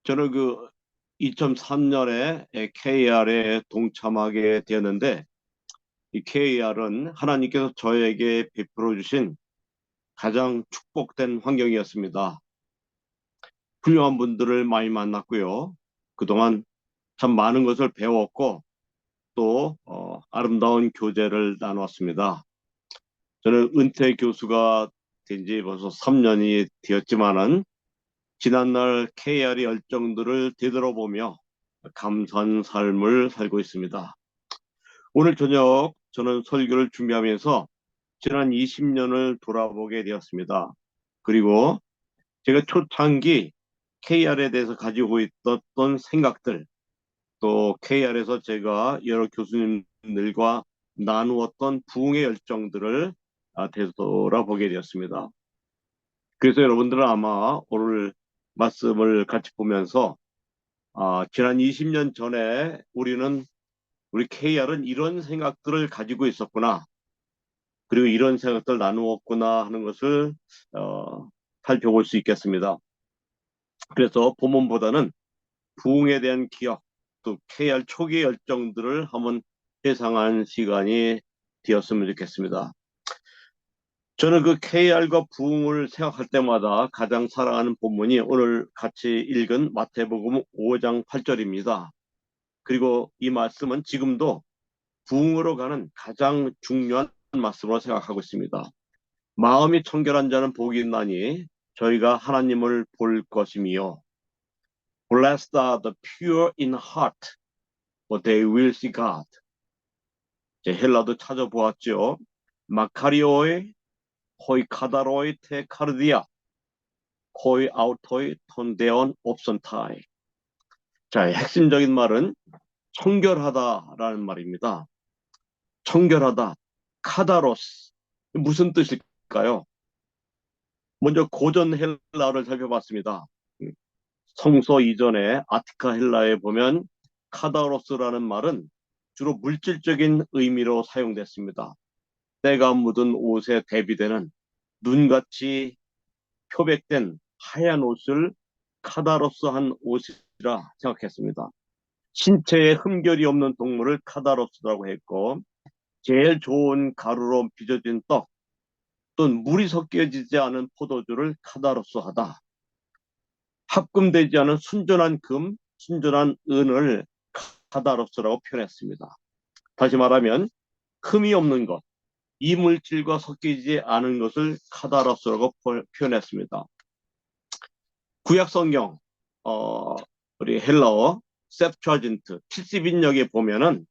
저는 2003년에 KR에 동참하게 되었는데, 이 KR은 하나님께서 저에게 베풀어 주신 가장 축복된 환경이었습니다. 훌륭한 분들을 많이 만났고요. 그동안 참 많은 것을 배웠고, 또 아름다운 교제를 나눴습니다. 저는 은퇴 교수가 된 지 벌써 3년이 되었지만은, 지난날 KR의 열정들을 되돌아보며 감사한 삶을 살고 있습니다. 오늘 저녁 저는 설교를 준비하면서 지난 20년을 돌아보게 되었습니다. 그리고 제가 초창기 KR에 대해서 가지고 있었던 생각들, 또 KR에서 제가 여러 교수님들과 나누었던 부흥의 열정들을 되돌아보게 되었습니다. 그래서 여러분들은 아마 오늘 말씀을 같이 보면서 지난 20년 전에 우리 KR은 이런 생각들을 가지고 있었구나. 그리고 이런 생각들 나누었구나 하는 것을 살펴볼 수 있겠습니다. 그래서 본문보다는 부흥에 대한 기억, 또 KR 초기 열정들을 한번 회상한 시간이 되었으면 좋겠습니다. 저는 KR과 부흥을 생각할 때마다 가장 사랑하는 본문이 오늘 같이 읽은 마태복음 5장 8절입니다. 그리고 이 말씀은 지금도 부흥으로 가는 가장 중요한 말씀으로 생각하고 있습니다. 마음이 청결한 자는 복이 있나니 저희가 하나님을 볼 것이며, Blessed are the pure in heart, for they will see God. 헬라도 찾아보았죠. 마카리오의 호이 카다로이 테 카르디아 호이 아우토이 톤데온 옵선타이. 자, 핵심적인 말은 청결하다라는 말입니다. 청결하다, 카다로스. 무슨 뜻일까요? 먼저 고전 헬라어를 살펴봤습니다. 성서 이전에 아티카 헬라에 보면 카다로스라는 말은 주로 물질적인 의미로 사용됐습니다. 때가 묻은 옷에 대비되는 눈같이 표백된 하얀 옷을 카다로스한 옷이라 생각했습니다. 신체에 흠결이 없는 동물을 카다로스라고 했고, 제일 좋은 가루로 빚어진 떡, 또는 물이 섞여지지 않은 포도주를 카다로스하다. 합금되지 않은 순전한 금, 순전한 은을 카다로스라고 표현했습니다. 다시 말하면 흠이 없는 것, 이물질과 섞이지 않은 것을 카다로스라고 표현했습니다. 구약 성경, 우리 헬라어 셉트와진트 70인역에 보면은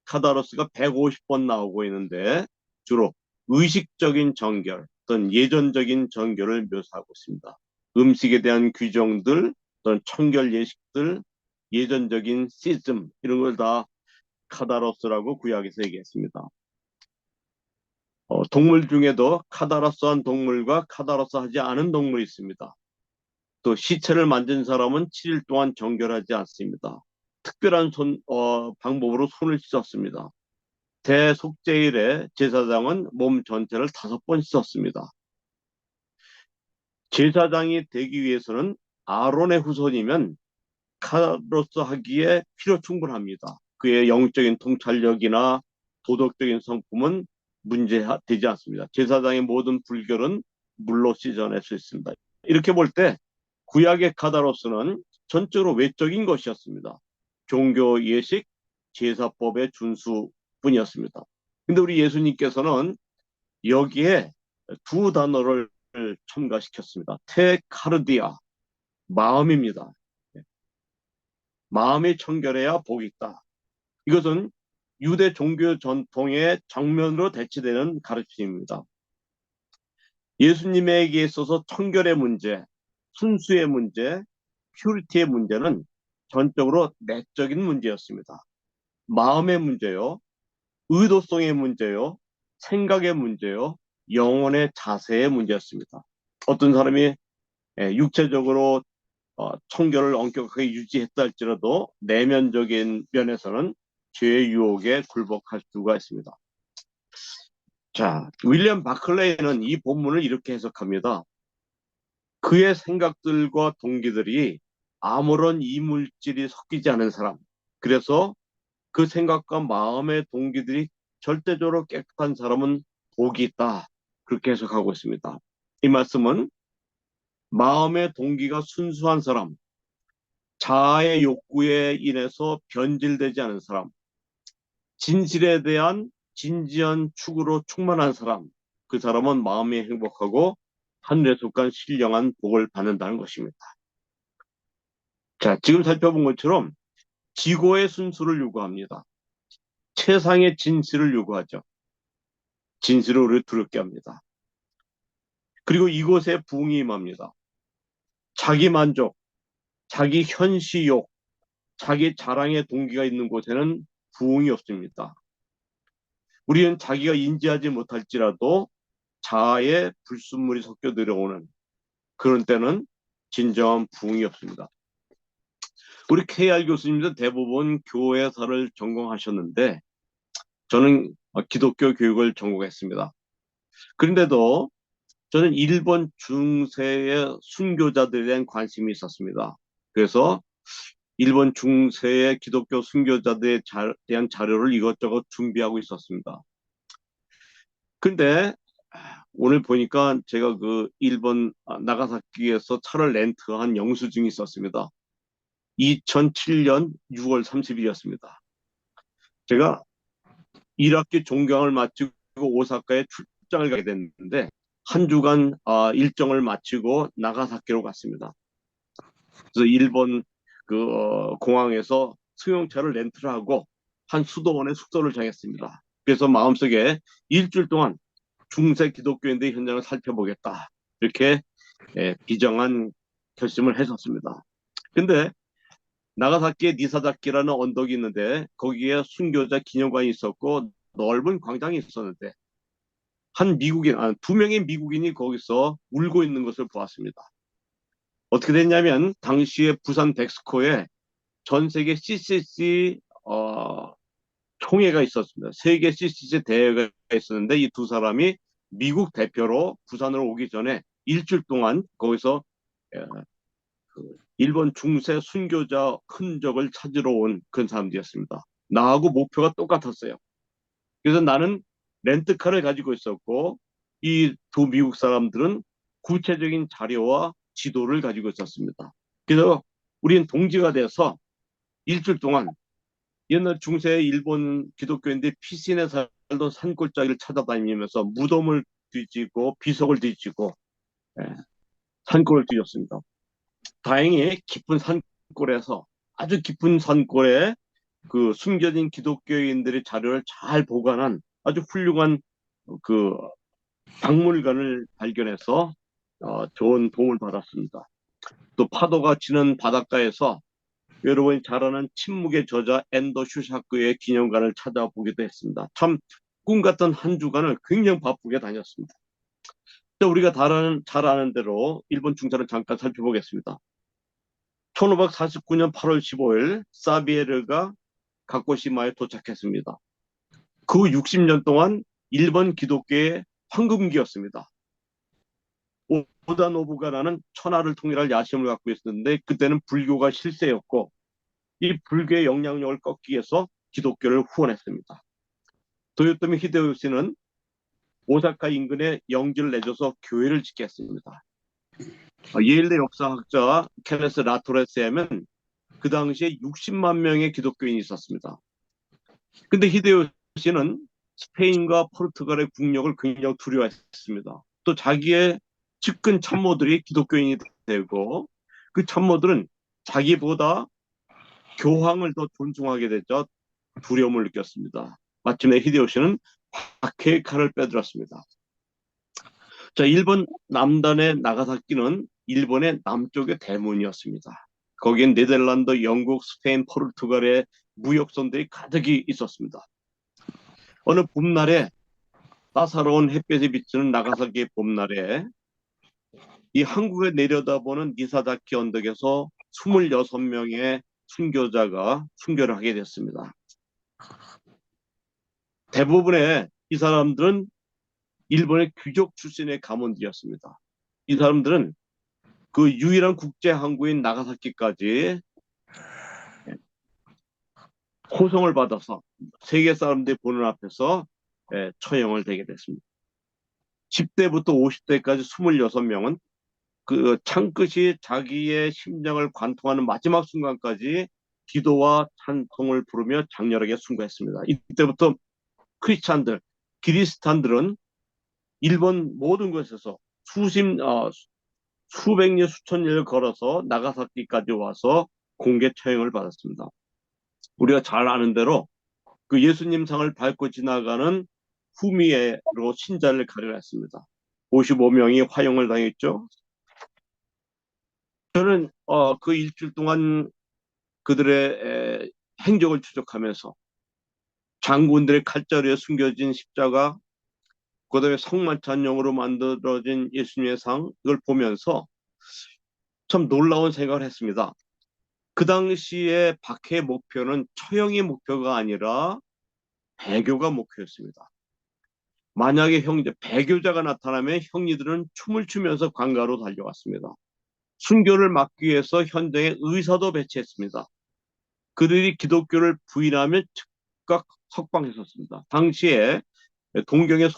카다로스가 150번 나오고 있는데, 주로 의식적인 정결 또는 예전적인 정결을 묘사하고 있습니다. 음식에 대한 규정들 또는 청결 예식들, 예전적인 시즘, 이런 걸 다 카다로스라고 구약에서 얘기했습니다. 동물 중에도 카다로스한 동물과 카다로스하지 않은 동물이 있습니다. 또 시체를 만진 사람은 7일 동안 정결하지 않습니다. 특별한 방법으로 손을 씻었습니다. 대속죄일에 제사장은 몸 전체를 5번 씻었습니다. 제사장이 되기 위해서는 아론의 후손이면 카다로스 하기에 필요 충분합니다. 그의 영적인 통찰력이나 도덕적인 성품은 문제되지 않습니다. 제사장의 모든 불결은 물로 씻어낼 수 있습니다. 이렇게 볼 때 구약의 카다로스는 전적으로 외적인 것이었습니다. 종교 예식, 제사법의 준수뿐이었습니다. 근데 우리 예수님께서는 여기에 두 단어를 첨가시켰습니다. 테카르디아, 마음입니다. 마음이 청결해야 복이 있다. 이것은 유대 종교 전통의 정면으로 대치되는 가르침입니다. 예수님에게 있어서 청결의 문제, 순수의 문제, 퓨리티의 문제는 전적으로 내적인 문제였습니다. 마음의 문제요, 의도성의 문제요, 생각의 문제요, 영혼의 자세의 문제였습니다. 어떤 사람이 육체적으로 청결을 엄격하게 유지했다 할지라도 내면적인 면에서는 죄의 유혹에 굴복할 수가 있습니다. 자, 윌리엄 바클레이는 이 본문을 이렇게 해석합니다. 그의 생각들과 동기들이 아무런 이물질이 섞이지 않은 사람. 그래서 그 생각과 마음의 동기들이 절대적으로 깨끗한 사람은 복이 있다. 그렇게 해석하고 있습니다. 이 말씀은 마음의 동기가 순수한 사람, 자아의 욕구에 인해서 변질되지 않은 사람, 진실에 대한 진지한 추구로 충만한 사람, 그 사람은 마음이 행복하고 하늘에 속한 신령한 복을 받는다는 것입니다. 자, 지금 살펴본 것처럼 지고의 순수를 요구합니다. 최상의 진실을 요구하죠. 진실을 우리 두렵게 합니다. 그리고 이곳에 부흥이 임합니다. 자기 만족, 자기 현시욕, 자기 자랑의 동기가 있는 곳에는 부흥이 없습니다. 우리는 자기가 인지하지 못할지라도 자아의 불순물이 섞여 들어오는 그런 때는 진정한 부흥이 없습니다. 우리 KR 교수님도 대부분 교회사를 전공하셨는데 저는 기독교 교육을 전공했습니다. 그런데도 저는 일본 중세의 순교자들에 대한 관심이 있었습니다. 그래서 일본 중세의 기독교 순교자들에 대한 자료를 이것저것 준비하고 있었습니다. 근데 오늘 보니까 제가 그 일본 나가사키에서 차를 렌트한 영수증이 있었습니다. 2007년 6월 30일이었습니다. 제가 1학기 종강을 마치고 오사카에 출장을 가게 됐는데 한 주간 일정을 마치고 나가사키로 갔습니다. 그래서 일본 공항에서 승용차를 렌트를 하고 한 수도원에 숙소를 정했습니다. 그래서 마음속에 일주일 동안 중세 기독교인들의 현장을 살펴보겠다. 이렇게 비정한 결심을 했었습니다. 근데 나가사키에 니사자키라는 언덕이 있는데 거기에 순교자 기념관이 있었고 넓은 광장이 있었는데 두 명의 미국인이 거기서 울고 있는 것을 보았습니다. 어떻게 됐냐면 당시에 부산 덱스코에 전 세계 CCC 총회가 있었습니다. 세계 CCC 대회가 있었는데 이 두 사람이 미국 대표로 부산으로 오기 전에 일주일 동안 거기서 일본 중세 순교자 흔적을 찾으러 온 그런 사람들이었습니다. 나하고 목표가 똑같았어요. 그래서 나는 렌트카를 가지고 있었고 이 두 미국 사람들은 구체적인 자료와 지도를 가지고 있었습니다. 그래서 우리는 동지가 돼서 일주일 동안 옛날 중세 일본 기독교인들이 피신에 살던 산골짜기를 찾아다니면서 무덤을 뒤지고 비석을 뒤지고 산골을 뒤졌습니다. 다행히 깊은 산골에서 아주 깊은 산골에 그 숨겨진 기독교인들의 자료를 잘 보관한 아주 훌륭한 그 박물관을 발견해서 좋은 도움을 받았습니다. 또 파도가 치는 바닷가에서 여러분이 잘 아는 침묵의 저자 엔도 슈샤크의 기념관을 찾아보기도 했습니다. 참 꿈 같은 한 주간을 굉장히 바쁘게 다녔습니다. 우리가 잘 아는 대로 일본 중사를 잠깐 살펴보겠습니다. 1549년 8월 15일 사비에르가 가코시마에 도착했습니다. 그 60년 동안 일본 기독교의 황금기였습니다. 오다 노부가라는 천하를 통일할 야심을 갖고 있었는데 그때는 불교가 실세였고 이 불교의 영향력을 꺾기 위해서 기독교를 후원했습니다. 도요토미 히데요시는 오사카 인근에 영지를 내줘서 교회를 짓게 했습니다. 예일대 역사학자 케네스 라토레스에 하면 그 당시에 60만 명의 기독교인이 있었습니다. 근데 히데요시는 스페인과 포르투갈의 국력을 굉장히 두려워했습니다. 또 자기의 측근 참모들이 기독교인이 되고 그 참모들은 자기보다 교황을 더 존중하게 됐죠. 두려움을 느꼈습니다. 마침내 히데요시는 박해의 칼을 빼들었습니다. 자, 일본 남단의 나가사키는 일본의 남쪽의 대문이었습니다. 거기엔 네덜란드, 영국, 스페인, 포르투갈의 무역선들이 가득히 있었습니다. 어느 봄날에 따사로운 햇볕이 비치는 나가사키 봄날에 이 한국에 내려다보는 니사자키 언덕에서 26명의 순교자가 순교를 하게 됐습니다. 대부분의 이 사람들은 일본의 귀족 출신의 가문들이었습니다. 이 사람들은 그 유일한 국제 항구인 나가사키까지 호송을 받아서 세계 사람들이 보는 앞에서 처형을 되게 됐습니다. 10대부터 50대까지 26명은 그 창끝이 자기의 심장을 관통하는 마지막 순간까지 기도와 찬송을 부르며 장렬하게 순교했습니다. 이때부터 크리스찬들, 기리스탄들은 일본 모든 곳에서 수백 리 수천 리를 걸어서 나가사키까지 와서 공개 처형을 받았습니다. 우리가 잘 아는 대로 그 예수님 상을 밟고 지나가는 후미에로 신자를 가려냈습니다. 55명이 화형을 당했죠. 저는 그 일주일 동안 그들의 행적을 추적하면서 장군들의 칼자루에 숨겨진 십자가, 그다음에 성만찬용으로 만들어진 예수님의 상, 이걸 보면서 참 놀라운 생각을 했습니다. 그 당시에 박해의 목표는 처형의 목표가 아니라 배교가 목표였습니다. 만약에 배교자가 나타나면 형제들은 춤을 추면서 관가로 달려갔습니다. 순교를 막기 위해서 현장에 의사도 배치했습니다. 그들이 기독교를 부인하면 즉각 석방했었습니다. 당시에 동경의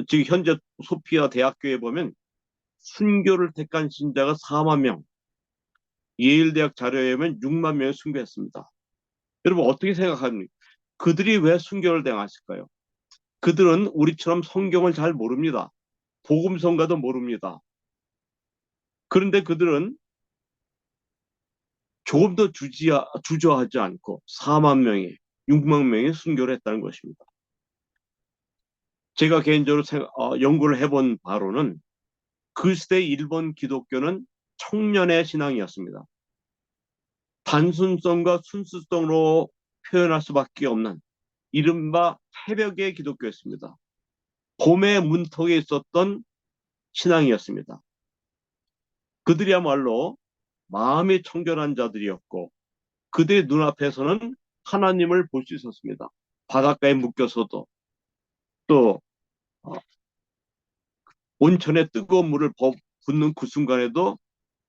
지금 현재 소피아 대학교에 보면 순교를 택한 신자가 4만 명, 예일대학 자료에 보면 6만 명이 순교했습니다. 여러분 어떻게 생각합니까? 그들이 왜 순교를 당했을까요? 그들은 우리처럼 성경을 잘 모릅니다. 복음성가도 모릅니다. 그런데 그들은 조금 더 주저하지 않고 4만 명이, 6만 명이 순교를 했다는 것입니다. 제가 개인적으로 연구를 해본 바로는 그 시대 일본 기독교는 청년의 신앙이었습니다. 단순성과 순수성으로 표현할 수밖에 없는 이른바 새벽의 기독교였습니다. 봄의 문턱에 있었던 신앙이었습니다. 그들이야말로 마음이 청결한 자들이었고 그들의 눈앞에서는 하나님을 볼 수 있었습니다. 바닷가에 묶여서도 또 온천에 뜨거운 물을 붓는 그 순간에도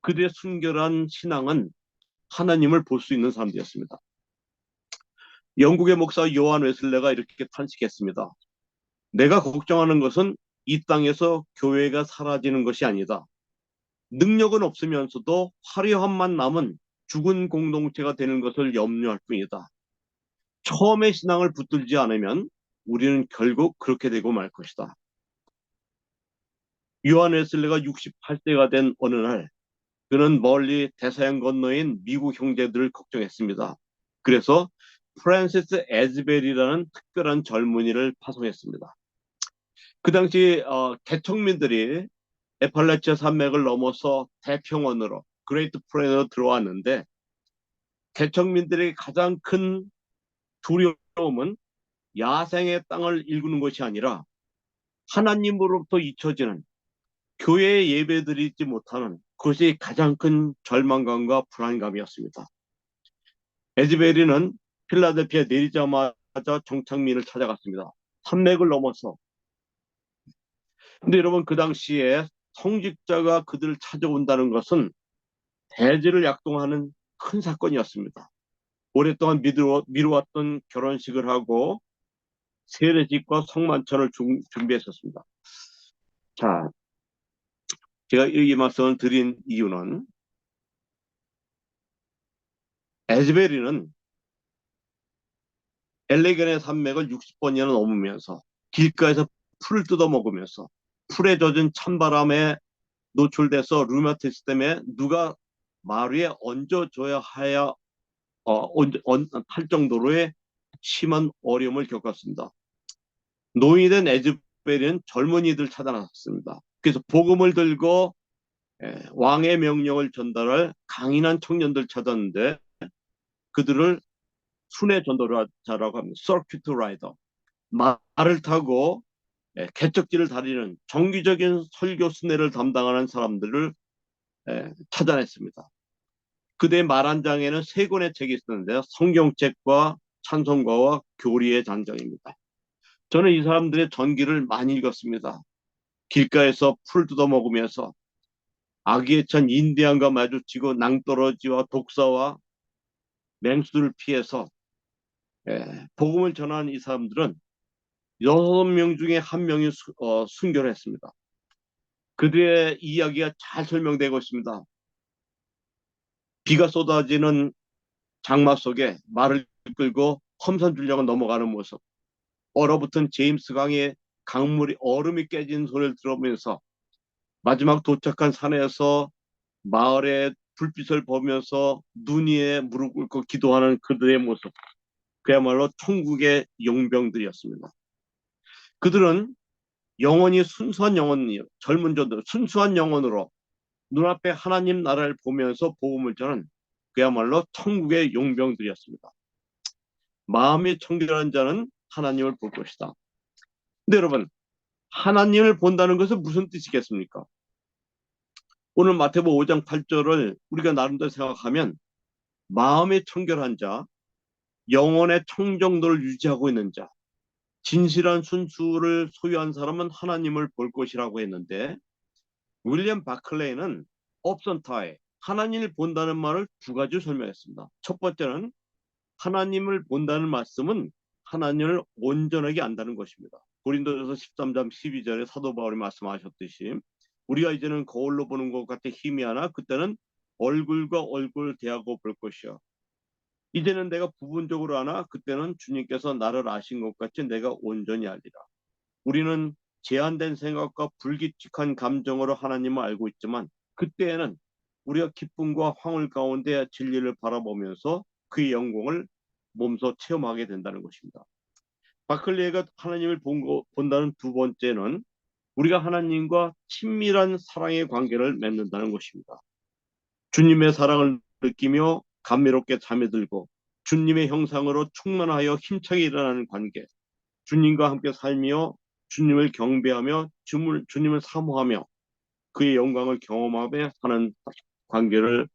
그들의 순결한 신앙은 하나님을 볼 수 있는 사람들이었습니다. 영국의 목사 요한 웨슬레가 이렇게 탄식했습니다. 내가 걱정하는 것은 이 땅에서 교회가 사라지는 것이 아니다. 능력은 없으면서도 화려함만 남은 죽은 공동체가 되는 것을 염려할 뿐이다. 처음에 신앙을 붙들지 않으면 우리는 결국 그렇게 되고 말 것이다. 요한 웨슬레가 68세가 된 어느 날 그는 멀리 대서양 건너인 미국 형제들을 걱정했습니다. 그래서 프란시스 에즈벨이라는 특별한 젊은이를 파송했습니다. 그 당시 개척민들이 에팔레치아 산맥을 넘어서 태평원으로 그레이트 플레인으로 들어왔는데 개척민들의 가장 큰 두려움은 야생의 땅을 일구는 것이 아니라 하나님으로부터 잊혀지는 교회에 예배드리지 못하는 그것이 가장 큰 절망감과 불안감이었습니다. 에즈베리는 필라델피아에 내리자마자 정착민을 찾아갔습니다. 산맥을 넘어서. 근데 여러분 그 당시에 성직자가 그들을 찾아온다는 것은 대지를 약동하는 큰 사건이었습니다. 오랫동안 미루었던 결혼식을 하고 세례식과 성만찬을 준비했었습니다. 자, 제가 이 말씀을 드린 이유는 에즈베리는 엘레겐의 산맥을 60번이나 넘으면서 길가에서 풀을 뜯어먹으면서 풀에 젖은 찬바람에 노출돼서 루마티스 때문에 누가 말 위에 얹어줘야 할 정도로의 심한 어려움을 겪었습니다. 노인이 된 에즈베리는 젊은이들 찾아 나섰습니다. 그래서 복음을 들고 왕의 명령을 전달할 강인한 청년들 찾았는데 그들을 순회 전도자라고 합니다. 서큐트 라이더. 말을 타고 개척지를 다니는 정기적인 설교 순회를 담당하는 사람들을 찾아냈습니다. 그대의 말 한 장에는 3권의 책이 있었는데요. 성경책과 찬송가와 교리의 장정입니다. 저는 이 사람들의 전기를 많이 읽었습니다. 길가에서 풀 뜯어 먹으면서 아기에 찬 인디안과 마주치고 낭떠러지와 독사와 맹수를 피해서 복음을 전한 이 사람들은 6명 중에 1명이 순교를 했습니다. 그들의 이야기가 잘 설명되고 있습니다. 비가 쏟아지는 장마 속에 말을 끌고 험산줄령을 넘어가는 모습, 얼어붙은 제임스 강의 강물이 얼음이 깨진 소리를 들으면서 마지막 도착한 산에서 마을의 불빛을 보면서 눈 위에 무릎 꿇고 기도하는 그들의 모습, 그야말로 천국의 용병들이었습니다. 그들은 영혼이 순수한 영혼이요, 젊은 자들 순수한 영혼으로 눈앞에 하나님 나라를 보면서 복음을 전한 그야말로 천국의 용병들이었습니다. 마음이 청결한 자는 하나님을 볼 것이다. 근데 여러분, 하나님을 본다는 것은 무슨 뜻이겠습니까? 오늘 마태복음 5장 8절을 우리가 나름대로 생각하면 마음이 청결한 자, 영혼의 청정도를 유지하고 있는 자, 진실한 순수를 소유한 사람은 하나님을 볼 것이라고 했는데, 윌리엄 바클레이는 업선타에 하나님을 본다는 말을 두 가지 설명했습니다. 첫 번째는 하나님을 본다는 말씀은 하나님을 온전하게 안다는 것입니다. 고린도전서 13장 12절에 사도 바울이 말씀하셨듯이 우리가 이제는 거울로 보는 것 같아 희미하나 그때는 얼굴과 얼굴 대하고 볼 것이요. 이제는 내가 부분적으로 아나 그때는 주님께서 나를 아신 것 같이 내가 온전히 알리라. 우리는 제한된 생각과 불규칙한 감정으로 하나님을 알고 있지만 그때에는 우리가 기쁨과 황홀 가운데 진리를 바라보면서 그의 영광을 몸소 체험하게 된다는 것입니다. 바클레이가 하나님을 본다는 두 번째는 우리가 하나님과 친밀한 사랑의 관계를 맺는다는 것입니다. 주님의 사랑을 느끼며 감미롭게 잠에 들고 주님의 형상으로 충만하여 힘차게 일어나는 관계, 주님과 함께 살며 주님을 경배하며 주님을 사모하며 그의 영광을 경험하며 하는 관계를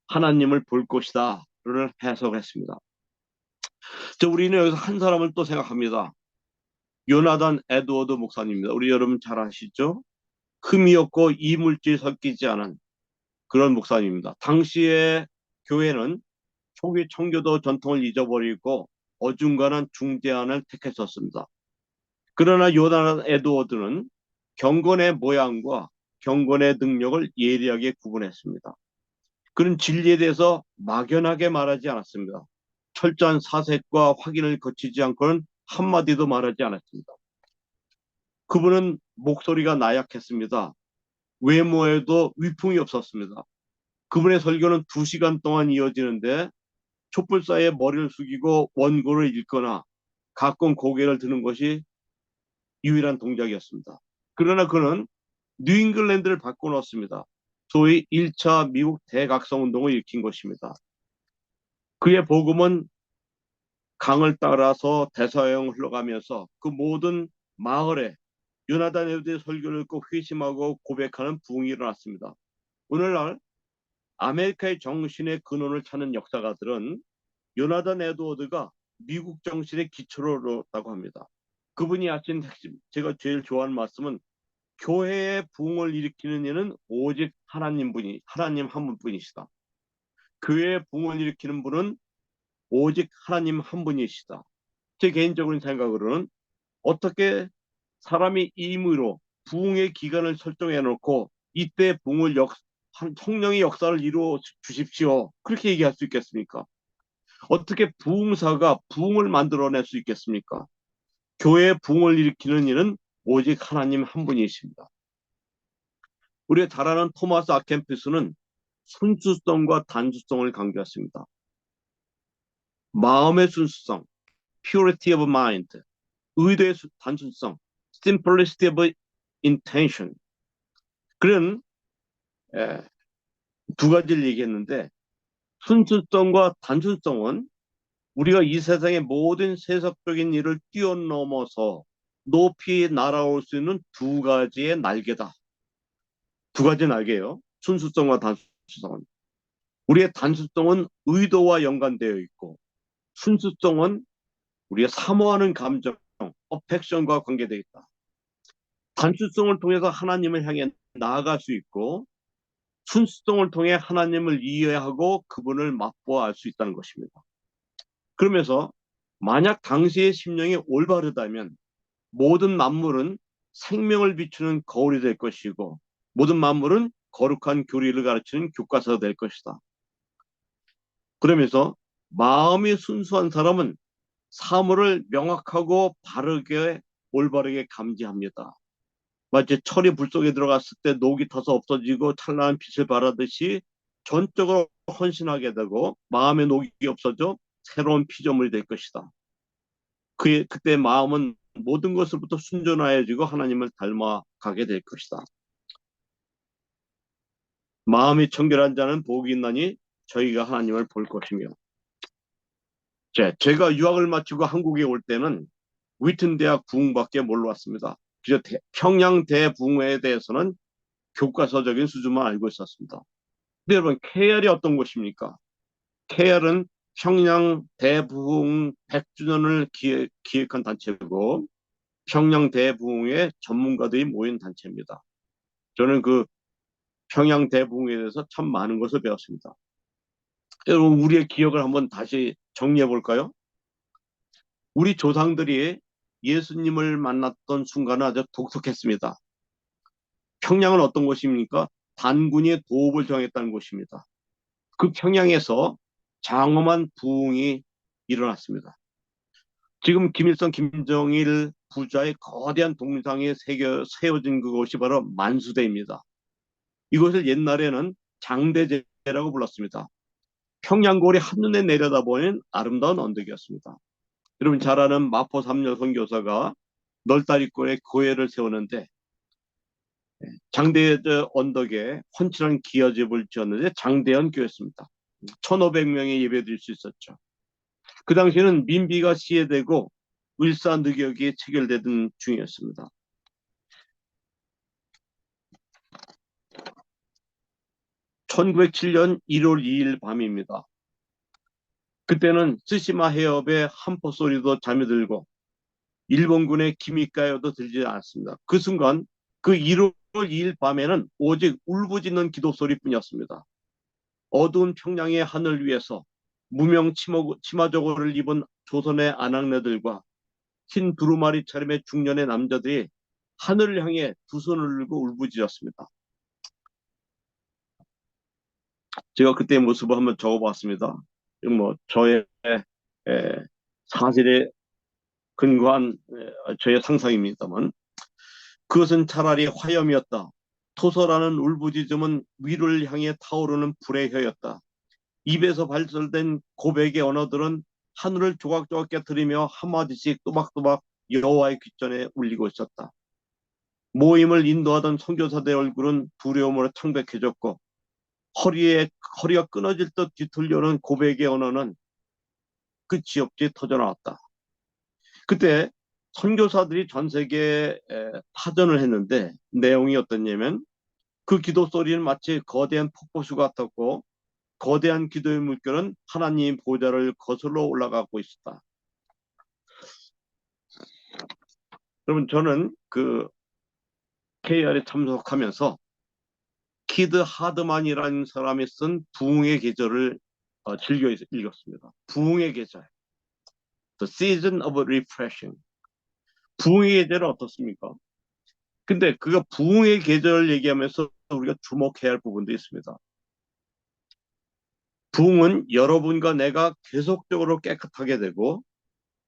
하나님을 볼 것이다를 해석했습니다. 우리는 여기서 한 사람을 또 생각합니다. 요나단 에드워드 목사님입니다. 우리 여러분 잘 아시죠? 흠이 없고 이물질 섞이지 않은 그런 목사님입니다. 당시에 교회는 초기 청교도 전통을 잊어버리고 어중간한 중재안을 택했었습니다. 그러나 요나단 에드워드는 경건의 모양과 경건의 능력을 예리하게 구분했습니다. 그는 진리에 대해서 막연하게 말하지 않았습니다. 철저한 사색과 확인을 거치지 않고는 한마디도 말하지 않았습니다. 그분은 목소리가 나약했습니다. 외모에도 위풍이 없었습니다. 그분의 설교는 2시간 동안 이어지는데 촛불 사이에 머리를 숙이고 원고를 읽거나 가끔 고개를 드는 것이 유일한 동작이었습니다. 그러나 그는 뉴잉글랜드를 바꿔놓았습니다. 소위 1차 미국 대각성 운동을 일으킨 것입니다. 그의 복음은 강을 따라서 대서양을 흘러가면서 그 모든 마을에 요나단 에드워드의 설교를 듣고 회심하고 고백하는 부흥이 일어났습니다. 오늘날 아메리카의 정신의 근원을 찾는 역사가들은 요나단 에드워드가 미국 정신의 기초로 뒀다고 합니다. 그분이 하신 핵심, 제가 제일 좋아하는 말씀은 교회의 부흥을 일으키는 이는 오직 하나님 한 분뿐이시다. 교회의 부흥을 일으키는 분은 오직 하나님 한 분이시다. 제 개인적인 생각으로는 어떻게 사람이 임의로 부흥의 기간을 설정해 놓고 이때 부흥을 성령의 역사를 이루어 주십시오. 그렇게 얘기할 수 있겠습니까? 어떻게 부흥사가 부흥을 만들어낼 수 있겠습니까? 교회의 부흥을 일으키는 이는 오직 하나님 한 분이십니다. 우리의 잘 아는 토마스 아켄피스는 순수성과 단수성을 강조했습니다. 마음의 순수성, purity of mind, 의도의 단순성, simplicity of intention. 그런 두 가지를 얘기했는데 순수성과 단순성은 우리가 이 세상의 모든 세속적인 일을 뛰어넘어서 높이 날아올 수 있는 두 가지의 날개다. 두 가지 날개예요. 순수성과 단순성은. 우리의 단순성은 의도와 연관되어 있고 순수성은 우리가 사모하는 감정, 어펙션과 관계되어 있다. 단순성을 통해서 하나님을 향해 나아갈 수 있고 순수성을 통해 하나님을 이해하고 그분을 맛보아 알 수 있다는 것입니다. 그러면서 만약 당시의 심령이 올바르다면 모든 만물은 생명을 비추는 거울이 될 것이고 모든 만물은 거룩한 교리를 가르치는 교과서가 될 것이다. 그러면서 마음이 순수한 사람은 사물을 명확하고 바르게 올바르게 감지합니다. 마치 철이 불 속에 들어갔을 때 녹이 타서 없어지고 찬란한 빛을 발하듯이 전적으로 헌신하게 되고 마음의 녹이 없어져 새로운 피조물이 될 것이다. 그때 마음은 모든 것으로부터 순전하여지고 하나님을 닮아가게 될 것이다. 마음이 청결한 자는 복이 있나니 저희가 하나님을 볼 것이며. 제가 유학을 마치고 한국에 올 때는 위튼대학 부흥밖에 몰랐습니다. 그저 평양 대부흥회에 대해서는 교과서적인 수준만 알고 있었습니다. 근데 여러분, KR이 어떤 곳입니까? KR은 평양 대부흥 100주년을 기획한 단체고 평양 대부흥의 전문가들이 모인 단체입니다. 저는 그 평양 대부흥에 대해서 참 많은 것을 배웠습니다. 여러분, 우리의 기억을 한번 다시 정리해 볼까요? 우리 조상들이 예수님을 만났던 순간은 아주 독특했습니다. 평양은 어떤 곳입니까? 단군이 도읍을 정했다는 곳입니다. 그 평양에서 장엄한 부흥이 일어났습니다. 지금 김일성, 김정일 부자의 거대한 동상이 세워진 그곳이 바로 만수대입니다. 이곳을 옛날에는 장대제라고 불렀습니다. 평양고리 한눈에 내려다보는 아름다운 언덕이었습니다. 여러분 잘 아는 마포 삼녀 선교사가 널다리골에 교회를 세우는데 장대 언덕에 훤칠한 기와집을 지었는데 장대현 교회였습니다. 1,500명이 예배드릴 수 있었죠. 그 당시에는 민비가 시해되고 을사늑역이 체결되던 중이었습니다. 1907년 1월 2일 밤입니다. 그때는 쓰시마 해협의 한포 소리도 잠이 들고 일본군의 기미가요도 들지 않았습니다. 그 순간 그 1월 2일 밤에는 오직 울부짖는 기도 소리뿐이었습니다. 어두운 평양의 하늘 위에서 무명 치마저고를 입은 조선의 아낙네들과 흰 두루마리 차림의 중년의 남자들이 하늘을 향해 두 손을 들고 울부짖었습니다. 제가 그때의 모습을 한번 적어봤습니다. 뭐 저의 사실에 근거한 저의 상상입니다만 그것은 차라리 화염이었다. 토설하는 울부짖음은 위를 향해 타오르는 불의 혀였다. 입에서 발설된 고백의 언어들은 하늘을 조각조각 깨뜨리며 한마디씩 또박또박 여호와의 귓전에 울리고 있었다. 모임을 인도하던 선교사들의 얼굴은 두려움으로 창백해졌고 허리가 끊어질 듯 뒤틀려오는 고백의 언어는 끝이 없이 터져나왔다. 그때 선교사들이 전 세계에 파전을 했는데 내용이 어떻냐면 그 기도 소리는 마치 거대한 폭포수 같았고 거대한 기도의 물결은 하나님 보좌를 거슬러 올라가고 있었다. 여러분 저는 그 KR에 참석하면서 키드 하드만이라는 사람이 쓴 부흥의 계절을 즐겨 읽었습니다. 부흥의 계절, The Season of Refreshing. 부흥의 계절은 어떻습니까? 근데 그가 부흥의 계절을 얘기하면서 우리가 주목해야 할 부분도 있습니다. 부흥은 여러분과 내가 계속적으로 깨끗하게 되고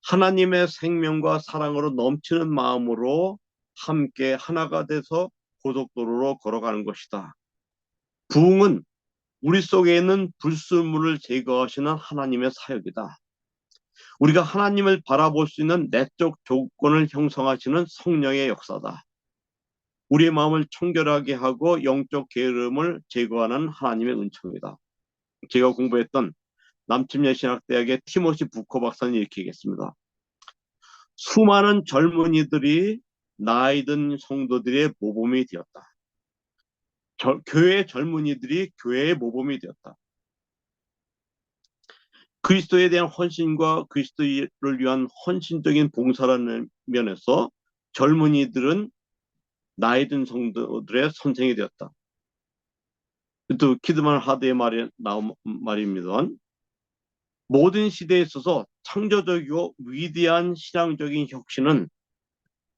하나님의 생명과 사랑으로 넘치는 마음으로 함께 하나가 돼서 고속도로로 걸어가는 것이다. 부흥은 우리 속에 있는 불순물을 제거하시는 하나님의 사역이다. 우리가 하나님을 바라볼 수 있는 내적 조건을 형성하시는 성령의 역사다. 우리의 마음을 청결하게 하고 영적 게으름을 제거하는 하나님의 은총이다. 제가 공부했던 남침여 신학대학의 티모시 부커 박사는 이렇게 얘기했습니다. 수많은 젊은이들이 나이 든 성도들의 모범이 되었다. 교회 젊은이들이 교회의 모범이 되었다. 그리스도에 대한 헌신과 그리스도를 위한 헌신적인 봉사라는 면에서 젊은이들은 나이 든 성도들의 선생이 되었다. 또 키드만 하드의 말이 나온 말입니다. 모든 시대에 있어서 창조적이고 위대한 신앙적인 혁신은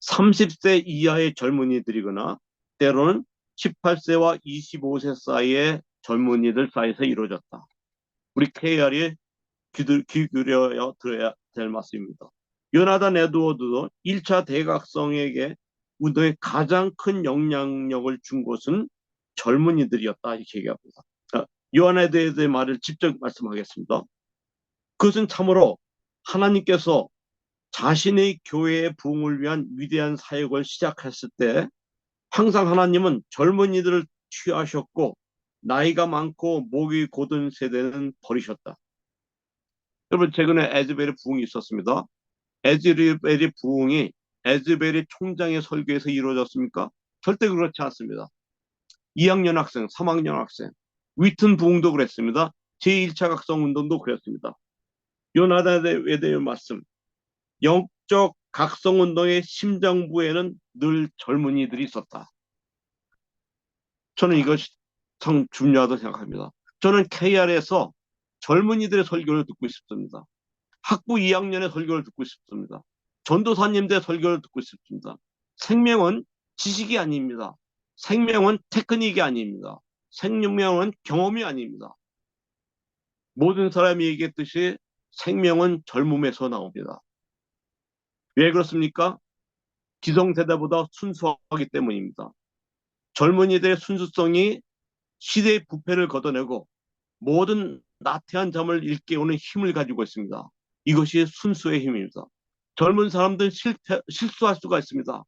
30세 이하의 젊은이들이거나 때로는 18세와 25세 사이의 젊은이들 사이에서 이루어졌다. 우리 KR이 귀 기울여 들어야 될 말씀입니다. 요나단 에드워드도 1차 대각성에게 운동에 가장 큰 영향력을 준 것은 젊은이들이었다 이렇게 얘기합니다. 요한 에드워드의 말을 직접 말씀하겠습니다. 그것은 참으로 하나님께서 자신의 교회의 부흥을 위한 위대한 사역을 시작했을 때 항상 하나님은 젊은이들을 취하셨고 나이가 많고 목이 곧은 세대는 버리셨다. 여러분 최근에 에즈벨의 부흥이 있었습니다. 에즈벨의 부흥이 에즈벨의 총장의 설교에서 이루어졌습니까? 절대 그렇지 않습니다. 2학년 학생, 3학년 학생, 위튼 부흥도 그랬습니다. 제1차 각성운동도 그랬습니다. 요나단에 대한 말씀, 영적 각성운동의 심장부에는 늘 젊은이들이 있었다. 저는 이것이 참 중요하다고 생각합니다. 저는 KR에서 젊은이들의 설교를 듣고 싶습니다. 학부 2학년의 설교를 듣고 싶습니다. 전도사님들의 설교를 듣고 싶습니다. 생명은 지식이 아닙니다. 생명은 테크닉이 아닙니다. 생명은 경험이 아닙니다. 모든 사람이 얘기했듯이 생명은 젊음에서 나옵니다. 왜 그렇습니까? 기성세대보다 순수하기 때문입니다. 젊은이들의 순수성이 시대의 부패를 걷어내고 모든 나태한 점을 일깨우는 힘을 가지고 있습니다. 이것이 순수의 힘입니다. 젊은 사람들은 실수할 수가 있습니다.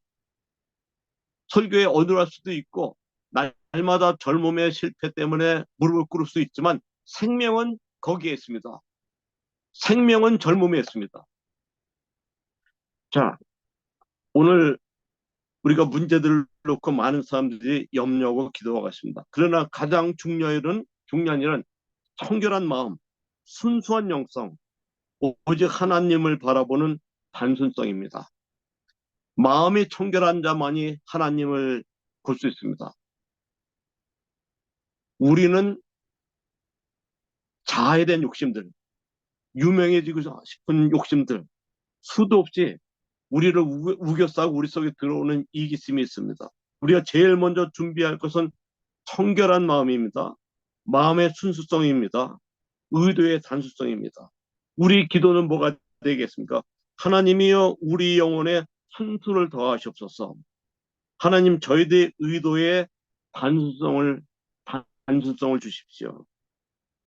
설교에 어눌할 수도 있고 날마다 젊음의 실패 때문에 무릎을 꿇을 수 있지만 생명은 거기에 있습니다. 생명은 젊음에 있습니다. 자, 오늘 우리가 문제들을 놓고 많은 사람들이 염려하고 기도하고 있습니다. 그러나 가장 중요한 일은 청결한 마음, 순수한 영성, 오직 하나님을 바라보는 단순성입니다. 마음이 청결한 자만이 하나님을 볼 수 있습니다. 우리는 자아에 대한 욕심들, 유명해지고 싶은 욕심들, 수도 없이 우리를 우겨싸고 우리 속에 들어오는 이기심이 있습니다. 우리가 제일 먼저 준비할 것은 청결한 마음입니다. 마음의 순수성입니다. 의도의 단순성입니다. 우리 기도는 뭐가 되겠습니까? 하나님이여 우리 영혼에 순수를 더하시옵소서. 하나님 저희들의 의도에 단순성을 주십시오.